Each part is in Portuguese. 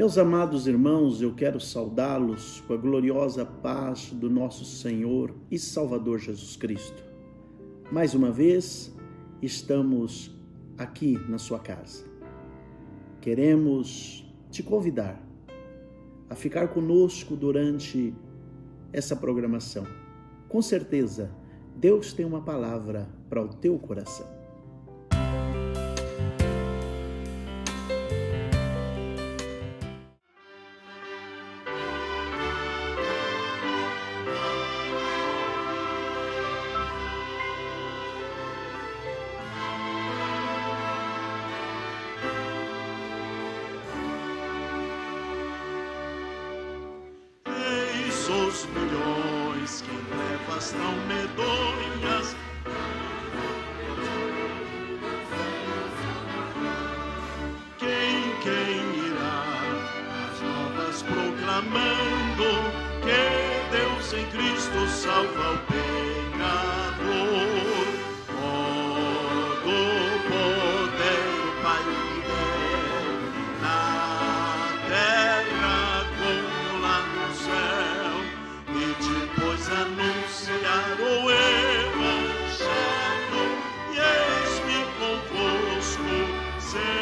Meus amados irmãos, eu quero saudá-los com a gloriosa paz do nosso Senhor e Salvador Jesus Cristo. Mais uma vez, estamos aqui na sua casa. Queremos te convidar a ficar conosco durante essa programação. Com certeza, Deus tem uma palavra para o teu coração. Os milhões que em trevas tão medonhas quem irá as novas proclamando que Deus em Cristo salva o pecador. Todo poder o Pai lhe deu na terra como lá no céu, depois anunciar o Evangelho, e eis-me convosco sempre.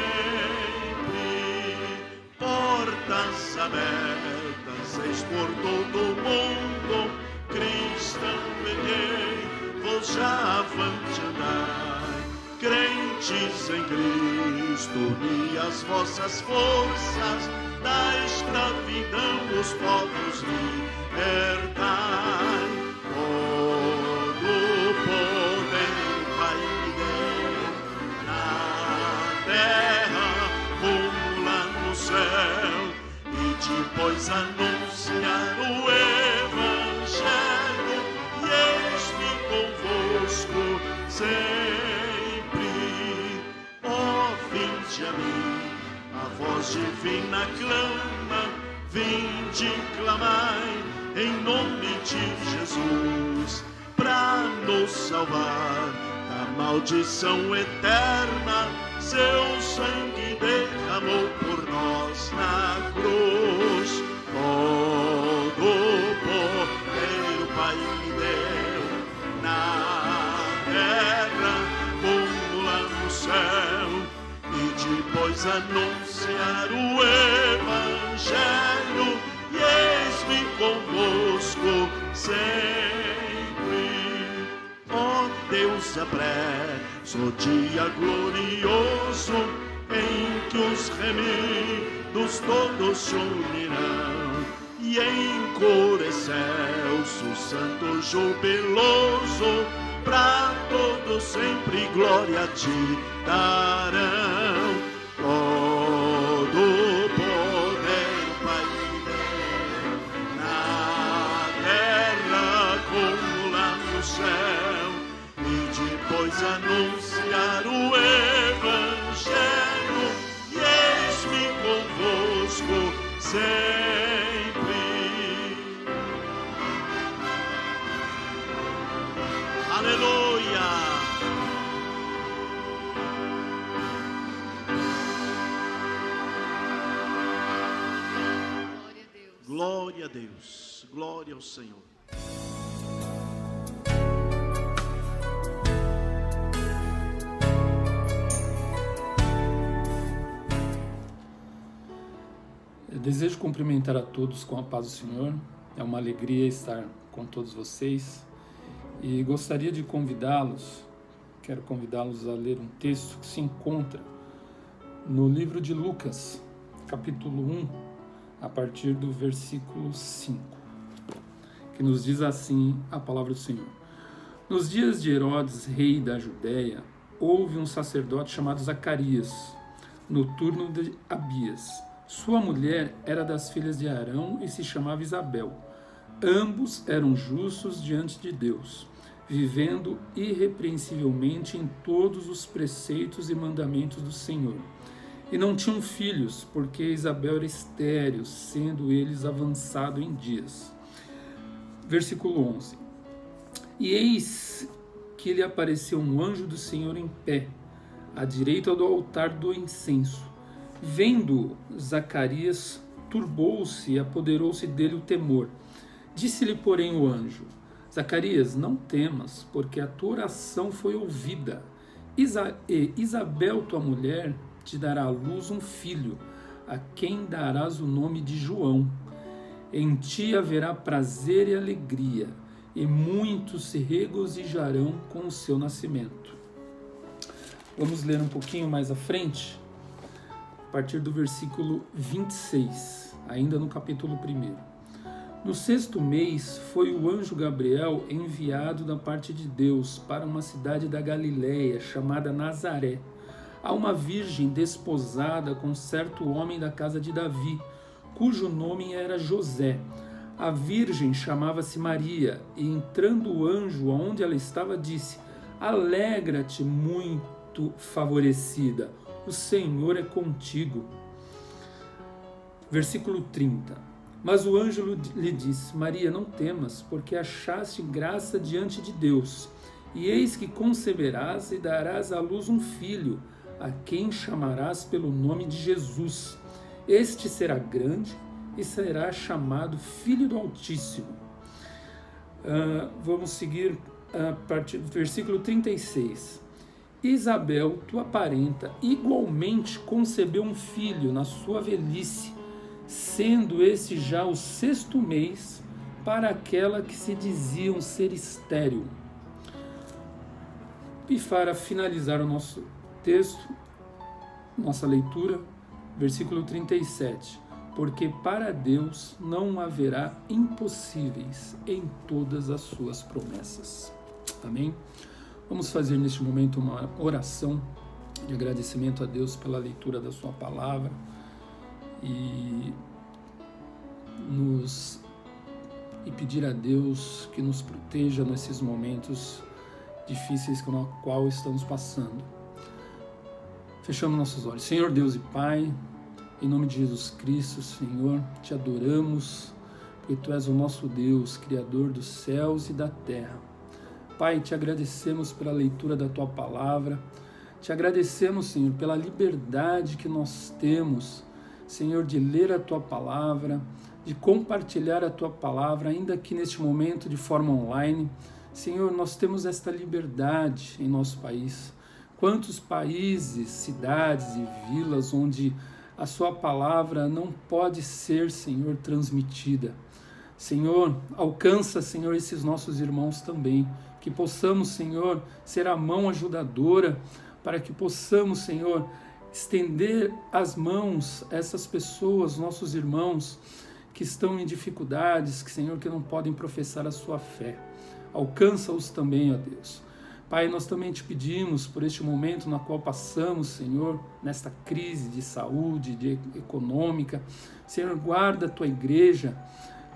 Portas abertas, eis por todo o mundo, cristão peguei, vos já avante andai. Crentes em Cristo, uni as vossas forças, da escravidão os povos libertai. Todo poder Pai lhe deu na terra como lá no céu, e depois anunciar o Evangelho, e eis-me convosco sempre. Ó, vinde a mim, a voz divina clama, vinde clamai em nome de Jesus, pra nos salvar da maldição eterna. Seu sangue derramou por nós na cruz. Todo poder o Pai lhe deu na terra como lá no céu, e depois anunciar o Evangelho, e eis-me convosco sempre. Ó Deus, apresso o dia glorioso em que os remidos todos se unirão, e em coro excelso, santo jubiloso, pra todos sempre glória te darão. Todo poder Pai lhe deu na terra como lá no céu, e depois anunciar o Evangelho, e eis-me convosco sempre. Aleluia! Glória a Deus, glória ao Senhor. Eu desejo cumprimentar a todos com a paz do Senhor. É uma alegria estar com todos vocês e gostaria de quero convidá-los a ler um texto que se encontra no livro de Lucas, capítulo 1, a partir do versículo 5, que nos diz assim a palavra do Senhor. Nos dias de Herodes, rei da Judéia, houve um sacerdote chamado Zacarias, no turno de Abias. Sua mulher era das filhas de Arão e se chamava Isabel. Ambos eram justos diante de Deus, vivendo irrepreensivelmente em todos os preceitos e mandamentos do Senhor. E não tinham filhos, porque Isabel era estéril, sendo eles avançados em dias. Versículo 11. E eis que lhe apareceu um anjo do Senhor em pé, à direita do altar do incenso. Vendo, Zacarias turbou-se e apoderou-se dele o temor. Disse-lhe, porém, o anjo: Zacarias, não temas, porque a tua oração foi ouvida. Isabel, tua mulher, te dará à luz um filho, a quem darás o nome de João. Em ti haverá prazer e alegria, e muitos se regozijarão com o seu nascimento. Vamos ler um pouquinho mais à frente, a partir do versículo 26, ainda no capítulo 1. No 6º mês foi o anjo Gabriel enviado da parte de Deus para uma cidade da Galiléia chamada Nazaré, a uma virgem desposada com certo homem da casa de Davi, cujo nome era José. A virgem chamava-se Maria, e entrando o anjo aonde ela estava, disse: Alegra-te, muito favorecida, o Senhor é contigo. Versículo 30. Mas o anjo lhe disse: Maria, não temas, porque achaste graça diante de Deus. E eis que conceberás e darás à luz um filho, a quem chamarás pelo nome de Jesus. Este será grande e será chamado Filho do Altíssimo. Vamos seguir a partir do versículo 36. Isabel, tua parenta, igualmente concebeu um filho na sua velhice, sendo esse já o 6º mês para aquela que se diziam ser estéril. E para finalizar o nosso texto, nossa leitura, versículo 37. Porque para Deus não haverá impossíveis em todas as suas promessas. Amém? Vamos fazer neste momento uma oração de agradecimento a Deus pela leitura da sua palavra e pedir a Deus que nos proteja nesses momentos difíceis com os quais estamos passando. Fechamos nossos olhos. Senhor Deus e Pai, em nome de Jesus Cristo, Senhor, te adoramos, porque Tu és o nosso Deus, Criador dos céus e da terra. Pai, te agradecemos pela leitura da Tua palavra, te agradecemos, Senhor, pela liberdade que nós temos, Senhor, de ler a Tua palavra, de compartilhar a Tua palavra, ainda que neste momento de forma online. Senhor, nós temos esta liberdade em nosso país. Quantos países, cidades e vilas onde a Sua palavra não pode ser, Senhor, transmitida. Senhor, alcança, Senhor, esses nossos irmãos também, que possamos, Senhor, ser a mão ajudadora, para que possamos, Senhor, estender as mãos a essas pessoas, nossos irmãos, que estão em dificuldades, que, Senhor, que não podem professar a sua fé. Alcança-os também, ó Deus. Pai, nós também te pedimos por este momento na qual passamos, Senhor, nesta crise de saúde, econômica. Senhor, guarda a Tua igreja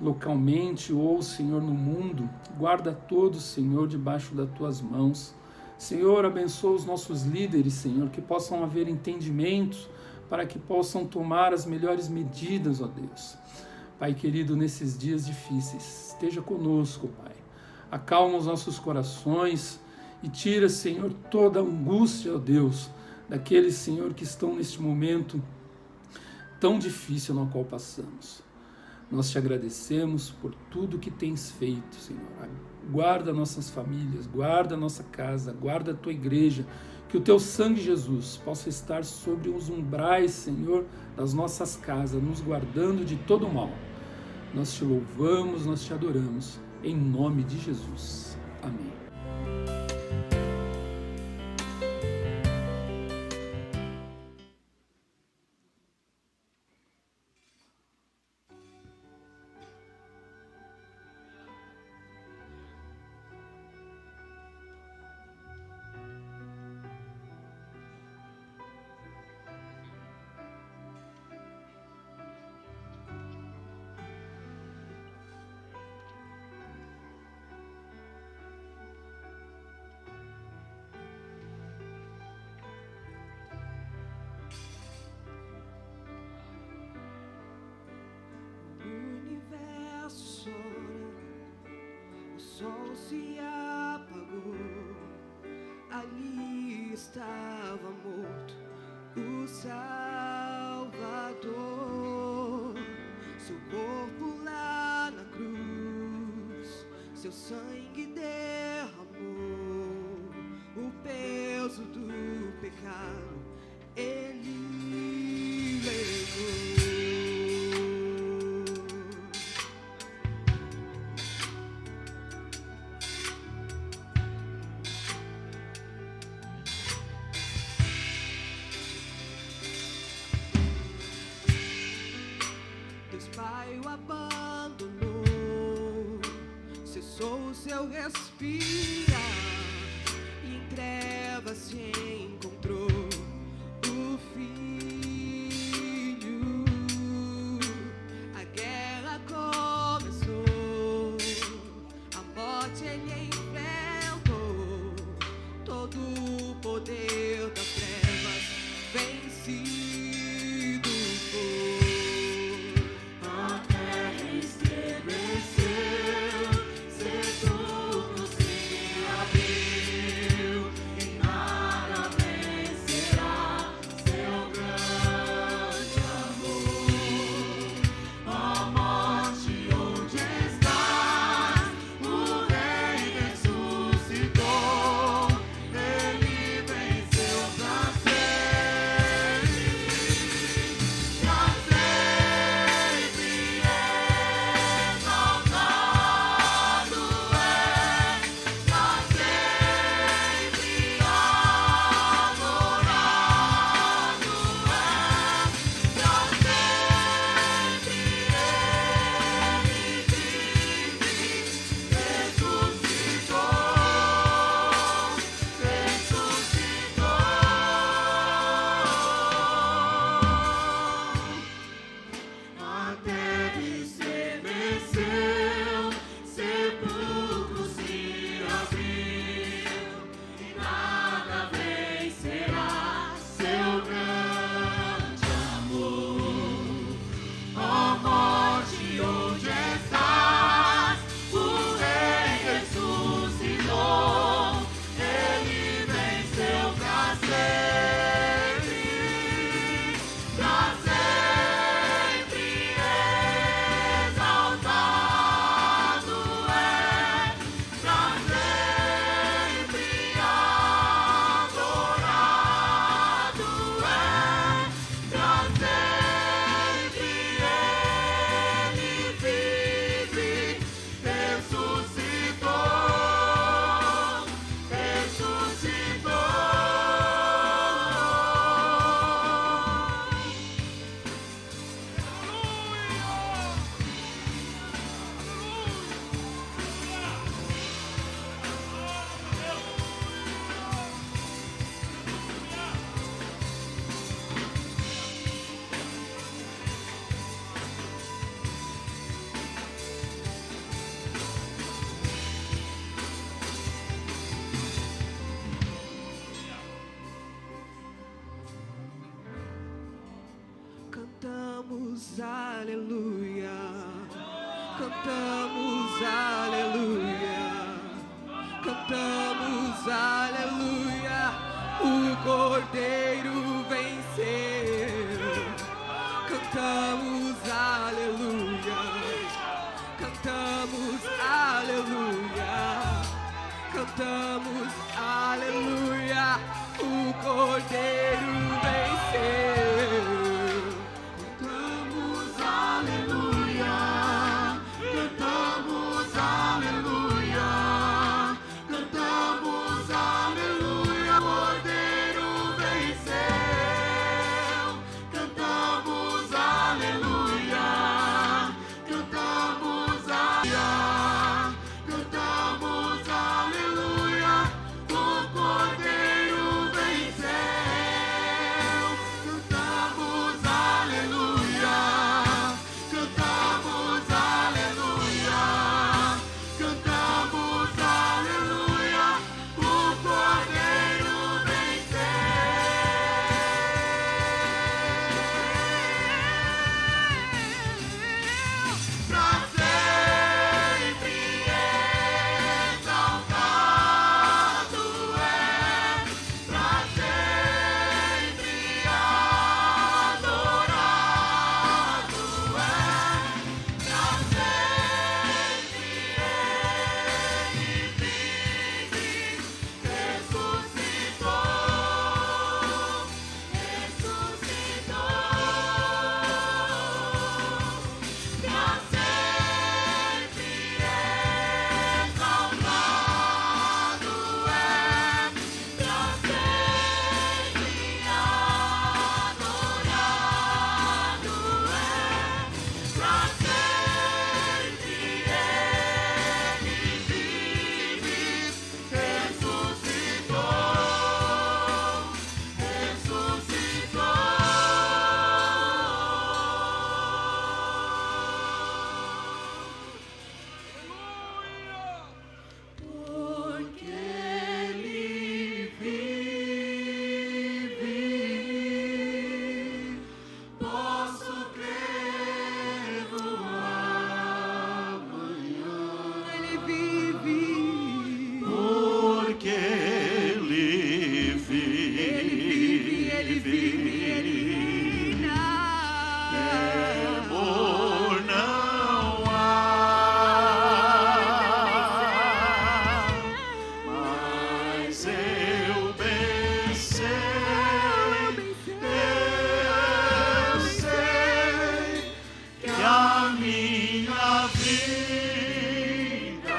localmente ou, Senhor, no mundo. Guarda todos, Senhor, debaixo das Tuas mãos. Senhor, abençoa os nossos líderes, Senhor, que possam haver entendimentos para que possam tomar as melhores medidas, ó Deus. Pai querido, nesses dias difíceis, esteja conosco, Pai. Acalma os nossos corações e tira, Senhor, toda a angústia, ó Deus, daqueles, Senhor, que estão neste momento tão difícil no qual passamos. Nós te agradecemos por tudo que tens feito, Senhor. Guarda nossas famílias, guarda a nossa casa, guarda a Tua igreja, que o Teu sangue, Jesus, possa estar sobre os umbrais, Senhor, das nossas casas, nos guardando de todo o mal. Nós te louvamos, nós te adoramos, em nome de Jesus. Amém. O sol se apagou, ali estava morto o Salvador. seu corpo lá na cruz, seu sangue derramou, o peso do pecado ele levou. Deus Pai o abandonou, cessou o seu respirar e em trevas se encontrou o Filho. A guerra começou, a morte ele enfrentou, todo o poder das trevas vencido foi. porque ele vive, temor não há, mas eu bem sei, que a minha vida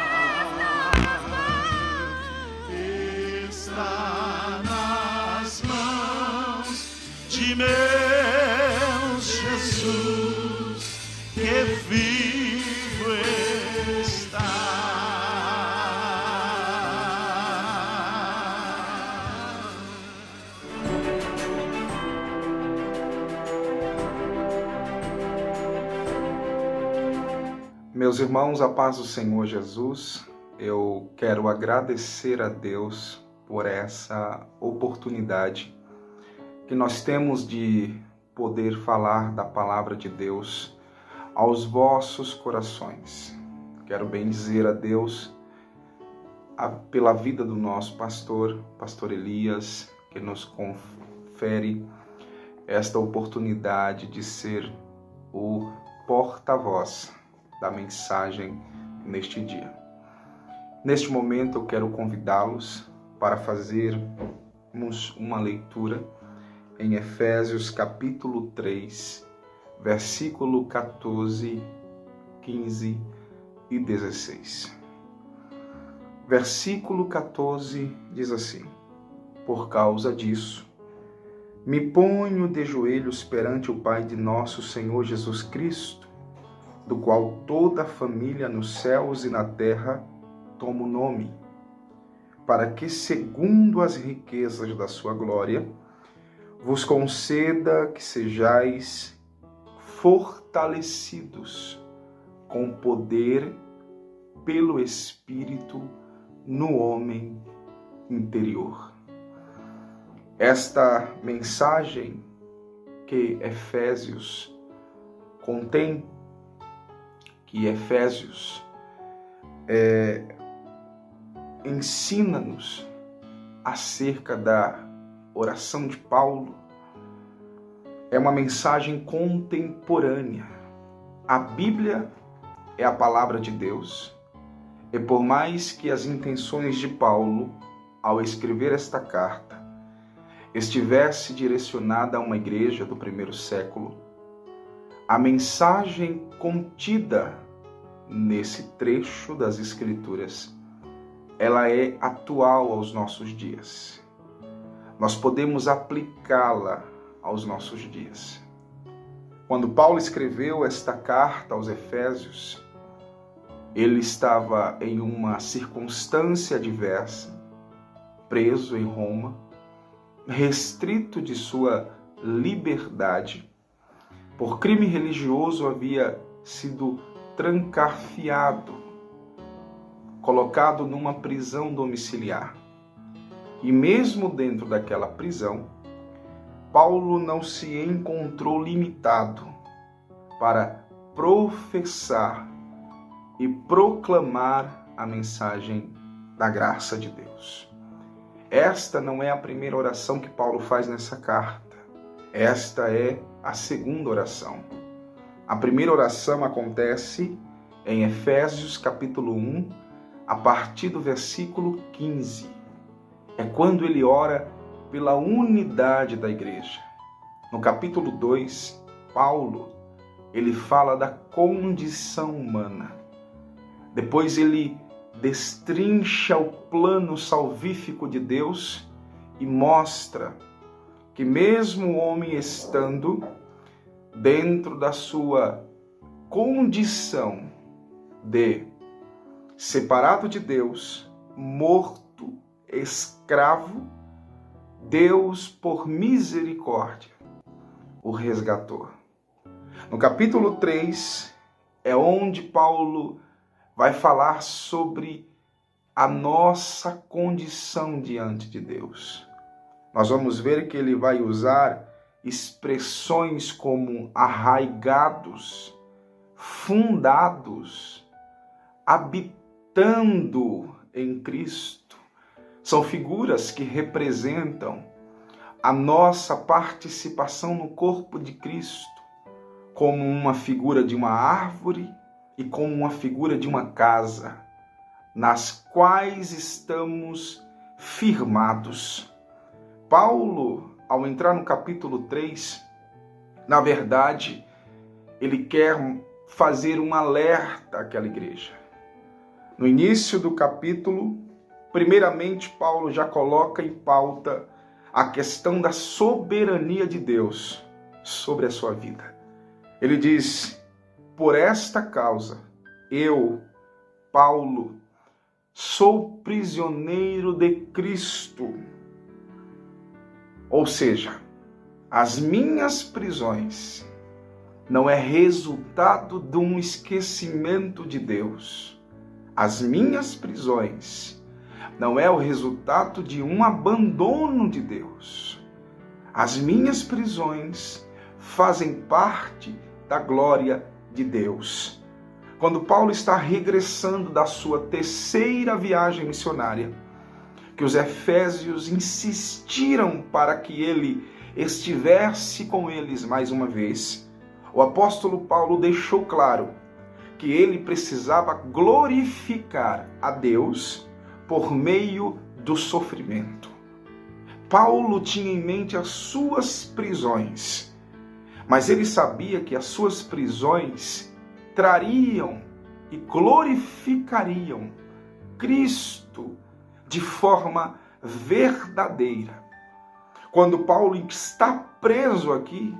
está nas mãos de meu Jesus, que vivo está. Meus irmãos, a paz do Senhor Jesus, eu quero agradecer a Deus por essa oportunidade que nós temos de poder falar da palavra de Deus aos vossos corações. Quero bendizer a Deus pela vida do nosso pastor Elias, que nos confere esta oportunidade de ser o porta-voz da mensagem neste dia. Neste momento eu quero convidá-los para fazermos uma leitura em Efésios capítulo 3, versículo 14, 15 e 16. Versículo 14 diz assim: por causa disso, me ponho de joelhos perante o Pai de nosso Senhor Jesus Cristo, do qual toda a família nos céus e na terra toma o nome, para que, segundo as riquezas da sua glória, vos conceda que sejais fortalecidos com poder pelo Espírito no homem interior. Esta mensagem que Efésios contém, que Efésios ensina-nos acerca da oração de Paulo, é uma mensagem contemporânea. A Bíblia é a palavra de Deus, e por mais que as intenções de Paulo, ao escrever esta carta, estivesse direcionada a uma igreja do primeiro século, a mensagem contida nesse trecho das Escrituras, ela é atual aos nossos dias. Nós podemos aplicá-la aos nossos dias. Quando Paulo escreveu esta carta aos Efésios, ele estava em uma circunstância adversa, preso em Roma, restrito de sua liberdade. Por crime religioso havia sido trancafiado, colocado numa prisão domiciliar. E mesmo dentro daquela prisão, Paulo não se encontrou limitado para professar e proclamar a mensagem da graça de Deus. Esta não é a primeira oração que Paulo faz nessa carta. Esta é a segunda oração. A primeira oração acontece em Efésios capítulo 1, a partir do versículo 15. É quando ele ora pela unidade da igreja. No capítulo 2, Paulo, ele fala da condição humana. Depois ele destrincha o plano salvífico de Deus e mostra que mesmo o homem estando dentro da sua condição de separado de Deus, morto, escravo, Deus, por misericórdia, o resgatou. No capítulo 3, é onde Paulo vai falar sobre a nossa condição diante de Deus. Nós vamos ver que ele vai usar expressões como arraigados, fundados, habitando em Cristo, São figuras que representam a nossa participação no corpo de Cristo, como uma figura de uma árvore e como uma figura de uma casa, nas quais estamos firmados. Paulo, ao entrar no capítulo 3, na verdade, ele quer fazer um alerta àquela igreja. No início do capítulo, primeiramente, Paulo já coloca em pauta a questão da soberania de Deus sobre a sua vida. Ele diz: por esta causa, eu, Paulo, sou prisioneiro de Cristo. Ou seja, as minhas prisões não é resultado de um esquecimento de Deus. As minhas prisões não é o resultado de um abandono de Deus. As minhas prisões fazem parte da glória de Deus. Quando Paulo está regressando da sua terceira viagem missionária, que os efésios insistiram para que ele estivesse com eles mais uma vez, o apóstolo Paulo deixou claro que ele precisava glorificar a Deus por meio do sofrimento. Paulo tinha em mente as suas prisões, mas ele sabia que as suas prisões trariam e glorificariam Cristo de forma verdadeira. Quando Paulo está preso aqui,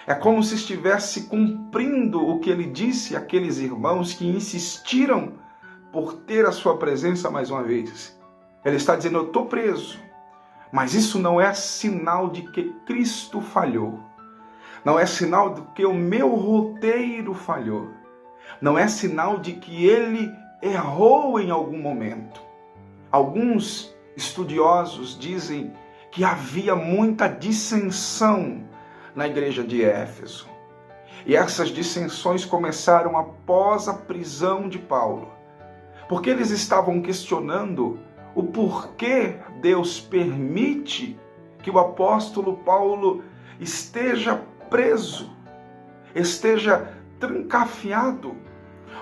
é como se estivesse cumprindo o que ele disse àqueles irmãos que insistiram por ter a sua presença mais uma vez. Ele está dizendo: eu estou preso, mas isso não é sinal de que Cristo falhou. Não é sinal de que o meu roteiro falhou. Não é sinal de que ele errou em algum momento. Alguns estudiosos dizem que havia muita dissensão na igreja de Éfeso. E essas dissensões começaram após a prisão de Paulo, porque eles estavam questionando o porquê Deus permite que o apóstolo Paulo esteja preso, esteja trancafiado.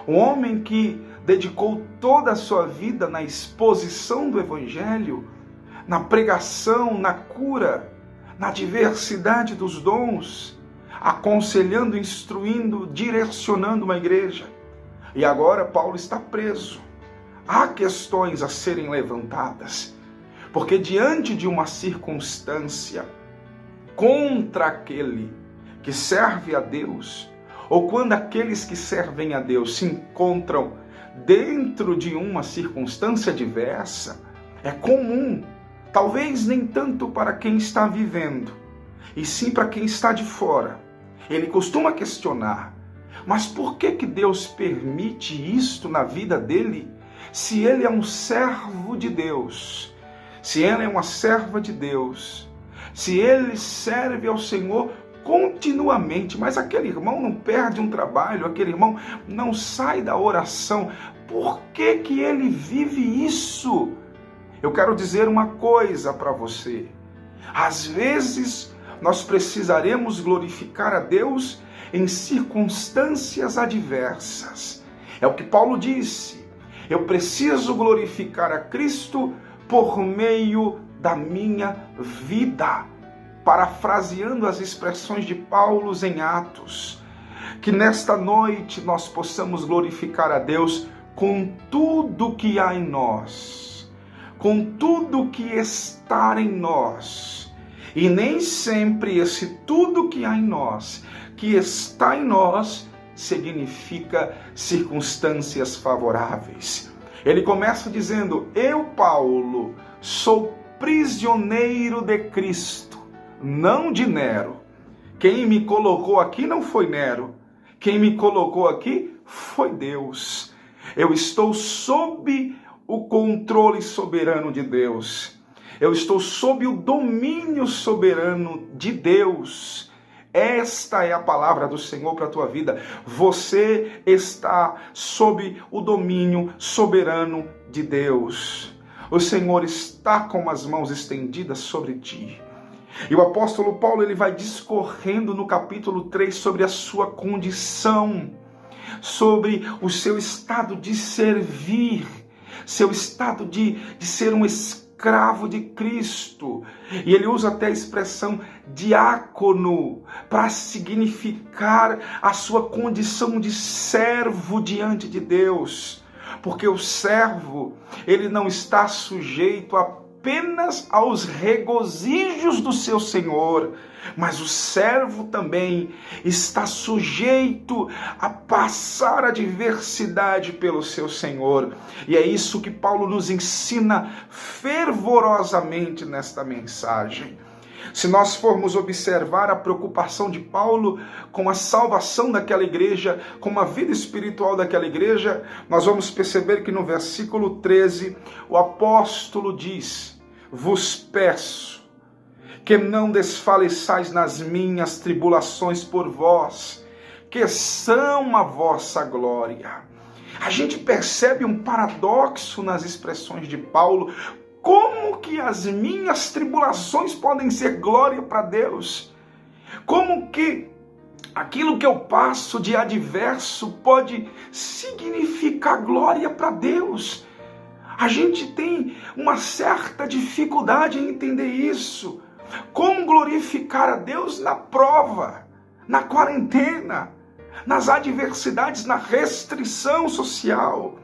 Um homem que dedicou toda a sua vida na exposição do evangelho, na pregação, na cura, na diversidade dos dons, aconselhando, instruindo, direcionando uma igreja. E agora Paulo está preso. Há questões a serem levantadas, porque diante de uma circunstância contra aquele que serve a Deus, ou quando aqueles que servem a Deus se encontram dentro de uma circunstância diversa, é comum, talvez nem tanto para quem está vivendo, e sim para quem está de fora. Ele costuma questionar: mas por que Deus permite isto na vida dele, se ele é um servo de Deus, se ela é uma serva de Deus, se ele serve ao Senhor continuamente, mas aquele irmão não perde um trabalho, aquele irmão não sai da oração, por que ele vive isso? Eu quero dizer uma coisa para você: às vezes nós precisaremos glorificar a Deus em circunstâncias adversas. É o que Paulo disse: eu preciso glorificar a Cristo por meio da minha vida. Parafraseando as expressões de Paulo em Atos, que nesta noite nós possamos glorificar a Deus com tudo que há em nós, com tudo que está em nós. E nem sempre esse tudo que há em nós, que está em nós, significa circunstâncias favoráveis. Ele começa dizendo: eu, Paulo, sou prisioneiro de Cristo, não de Nero. Quem me colocou aqui não foi Nero. Quem me colocou aqui foi Deus. Eu estou sob o controle soberano de Deus. Eu estou sob o domínio soberano de Deus. Esta é a palavra do Senhor para a tua vida. Você está sob o domínio soberano de Deus. o Senhor está com as mãos estendidas sobre ti. E o apóstolo Paulo ele vai discorrendo no capítulo 3 sobre a sua condição, sobre o seu estado de servir, seu estado de ser um escravo de Cristo. E ele usa até a expressão diácono para significar a sua condição de servo diante de Deus. Porque o servo, ele não está sujeito apenas aos regozijos do seu Senhor, mas o servo também está sujeito a passar adversidade pelo seu Senhor. E é isso que Paulo nos ensina fervorosamente nesta mensagem. Se nós formos observar a preocupação de Paulo com a salvação daquela igreja, com a vida espiritual daquela igreja, nós vamos perceber que no versículo 13, o apóstolo diz: vos peço que não desfaleçais nas minhas tribulações por vós, que são a vossa glória. A gente percebe um paradoxo nas expressões de Paulo. Como que as minhas tribulações podem ser glória para Deus? Como que aquilo que eu passo de adverso pode significar glória para Deus? A gente tem uma certa dificuldade em entender isso. Como glorificar a Deus na prova, na quarentena, nas adversidades, na restrição social?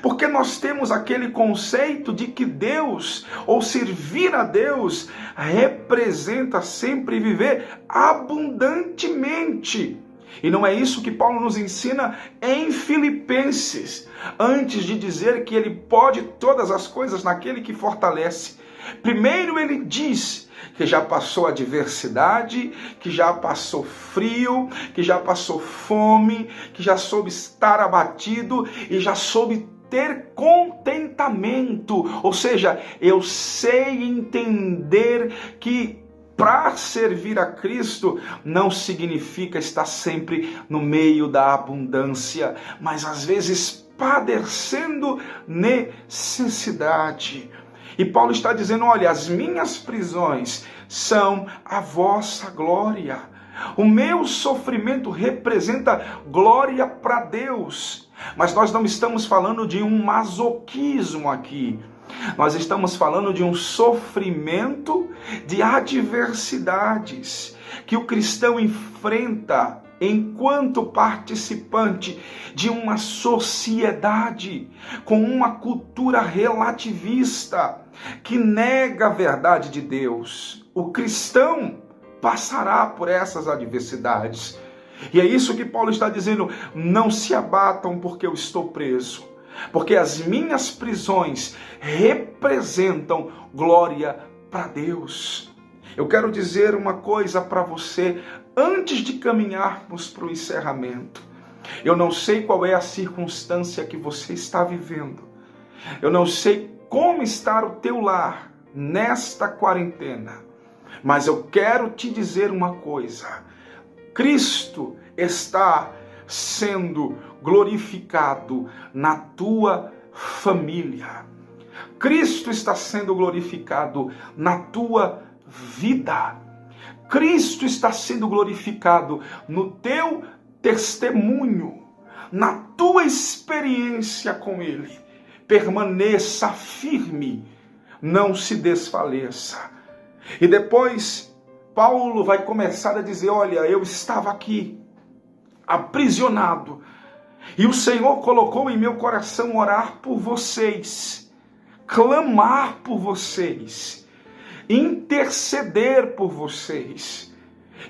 Porque nós temos aquele conceito de que Deus, ou servir a Deus, representa sempre viver abundantemente. E não é isso que Paulo nos ensina em Filipenses, antes de dizer que ele pode todas as coisas naquele que fortalece. Primeiro ele diz que já passou adversidade, que já passou frio, que já passou fome, que já soube estar abatido e já soube ter contentamento. Ou seja, eu sei entender que para servir a Cristo não significa estar sempre no meio da abundância, mas às vezes padecendo necessidade. E Paulo está dizendo: olha, as minhas prisões são a vossa glória. O meu sofrimento representa glória para Deus. Mas nós não estamos falando de um masoquismo aqui. Nós estamos falando de um sofrimento de adversidades que o cristão enfrenta enquanto participante de uma sociedade com uma cultura relativista que nega a verdade de Deus. O cristão passará por essas adversidades. E é isso que Paulo está dizendo: não se abatam porque eu estou preso, porque as minhas prisões representam glória para Deus. Eu quero dizer uma coisa para você antes de caminharmos para o encerramento. Eu não sei qual é a circunstância que você está vivendo. Eu não sei como está o teu lar nesta quarentena. Mas eu quero te dizer uma coisa: Cristo está sendo glorificado na tua família. Cristo está sendo glorificado na tua vida. Cristo está sendo glorificado no teu testemunho, na tua experiência com Ele. Permaneça firme, não se desfaleça. E depois Paulo vai começar a dizer: olha, eu estava aqui, aprisionado, e o Senhor colocou em meu coração orar por vocês, clamar por vocês, interceder por vocês.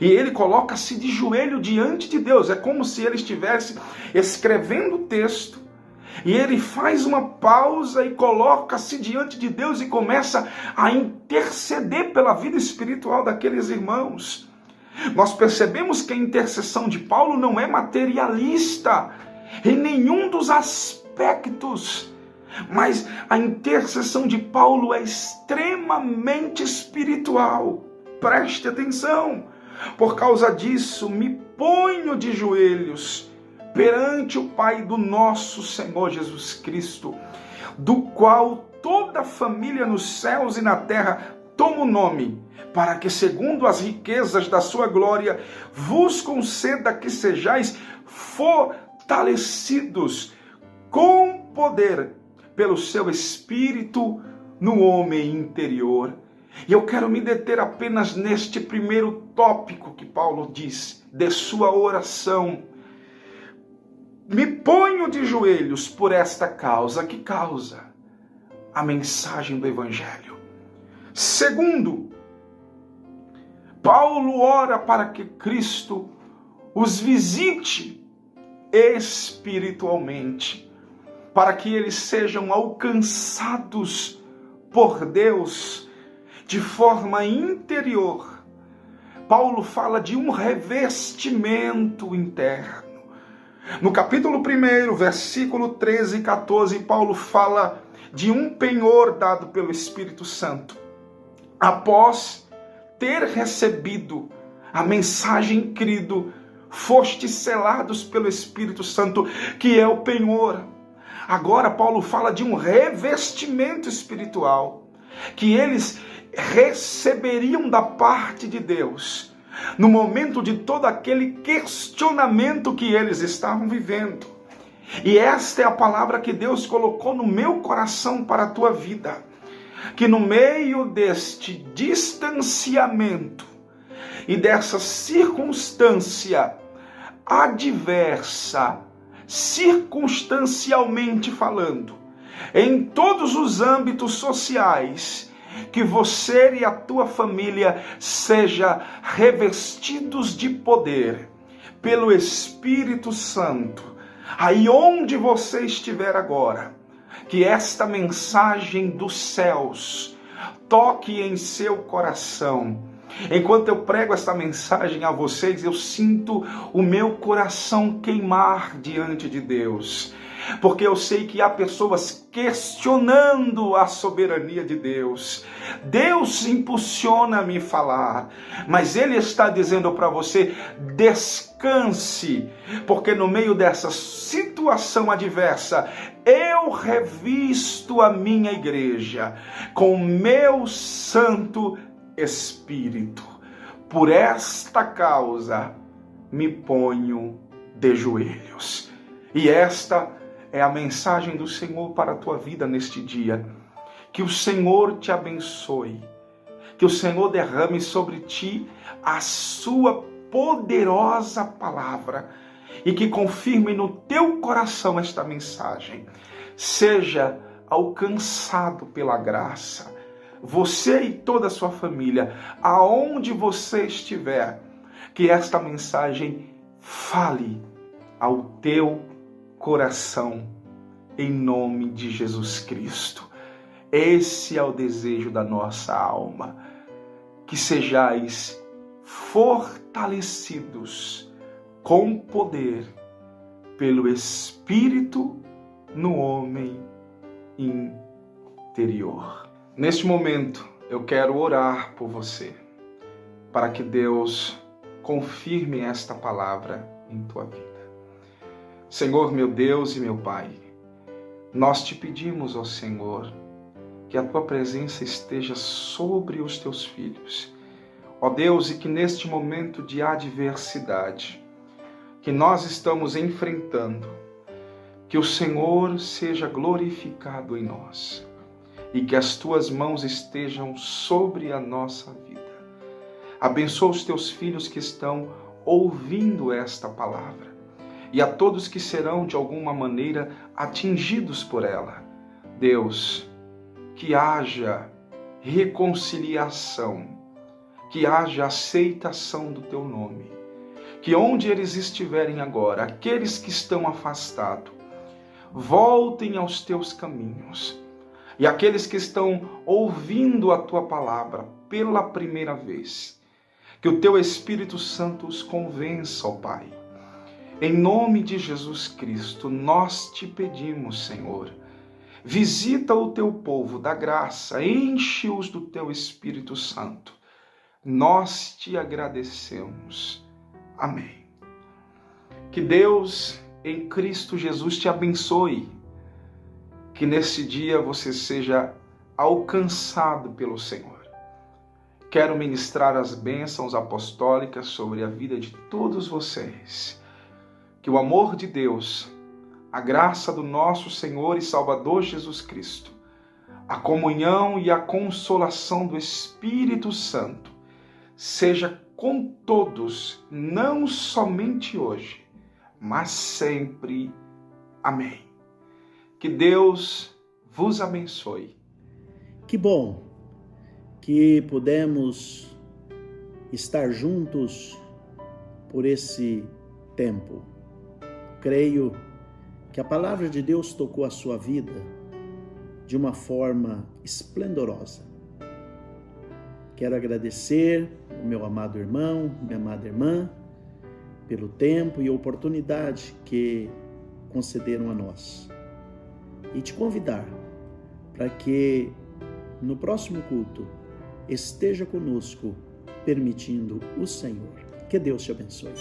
E ele coloca-se de joelho diante de Deus. É como se ele estivesse escrevendo o texto, e ele faz uma pausa e coloca-se diante de Deus e começa a interceder pela vida espiritual daqueles irmãos. Nós percebemos que a intercessão de Paulo não é materialista em nenhum dos aspectos, mas a intercessão de Paulo é extremamente espiritual. Preste atenção. Por causa disso, me ponho de joelhos perante o Pai do nosso Senhor Jesus Cristo, do qual toda a família nos céus e na terra, toma o nome, para que, segundo as riquezas da sua glória, vos conceda que sejais fortalecidos com poder pelo seu Espírito no homem interior. E eu quero me deter apenas neste primeiro tópico que Paulo diz, de sua oração. Me ponho de joelhos por esta causa. Que causa? A mensagem do Evangelho. Segundo, Paulo ora para que Cristo os visite espiritualmente, para que eles sejam alcançados por Deus de forma interior. Paulo fala de um revestimento interno. No capítulo 1, versículo 13 e 14, Paulo fala de um penhor dado pelo Espírito Santo. Após ter recebido a mensagem crido, fostes selados pelo Espírito Santo, que é o penhor. Agora Paulo fala de um revestimento espiritual, que eles receberiam da parte de Deus, no momento de todo aquele questionamento que eles estavam vivendo. E esta é a palavra que Deus colocou no meu coração para a tua vida, que no meio deste distanciamento e dessa circunstância adversa, circunstancialmente falando, em todos os âmbitos sociais, que você e a tua família sejam revestidos de poder pelo Espírito Santo, aí onde você estiver agora, que esta mensagem dos céus toque em seu coração. Enquanto eu prego esta mensagem a vocês, eu sinto o meu coração queimar diante de Deus, porque eu sei que há pessoas questionando a soberania de Deus. Deus impulsiona a me falar, mas Ele está dizendo para você, descanse, porque no meio dessa situação adversa, eu revisto a minha igreja com meu Santo Espírito. Por esta causa, me ponho de joelhos. E esta é a mensagem do Senhor para a tua vida neste dia. Que o Senhor te abençoe. Que o Senhor derrame sobre ti a sua poderosa palavra. E que confirme no teu coração esta mensagem. Seja alcançado pela graça. Você e toda a sua família, aonde você estiver, que esta mensagem fale ao teu coração, em nome de Jesus Cristo. Esse é o desejo da nossa alma, que sejais fortalecidos com poder pelo Espírito no homem interior. Neste momento, eu quero orar por você, para que Deus confirme esta palavra em tua vida. Senhor, meu Deus e meu Pai, nós te pedimos, ó Senhor, que a tua presença esteja sobre os teus filhos. Ó Deus, e que neste momento de adversidade que nós estamos enfrentando, que o Senhor seja glorificado em nós e que as tuas mãos estejam sobre a nossa vida. Abençoa os teus filhos que estão ouvindo esta palavra e a todos que serão de alguma maneira atingidos por ela. Deus, que haja reconciliação, que haja aceitação do teu nome, que onde eles estiverem agora, aqueles que estão afastados, voltem aos teus caminhos, e aqueles que estão ouvindo a tua palavra pela primeira vez, que o teu Espírito Santo os convença, ó Pai. Em nome de Jesus Cristo, nós te pedimos, Senhor, visita o teu povo da graça, enche-os do teu Espírito Santo. Nós te agradecemos. Amém. Que Deus, em Cristo Jesus, te abençoe. que nesse dia você seja alcançado pelo Senhor. Quero ministrar as bênçãos apostólicas sobre a vida de todos vocês. Que o amor de Deus, a graça do nosso Senhor e Salvador Jesus Cristo, a comunhão e a consolação do Espírito Santo seja com todos, não somente hoje, mas sempre. Amém. Que Deus vos abençoe. Que bom que pudemos estar juntos por esse tempo. Creio que a palavra de Deus tocou a sua vida de uma forma esplendorosa. Quero agradecer ao meu amado irmão, minha amada irmã, pelo tempo e oportunidade que concederam a nós. E te convidar para que no próximo culto esteja conosco, permitindo o Senhor. Que Deus te abençoe.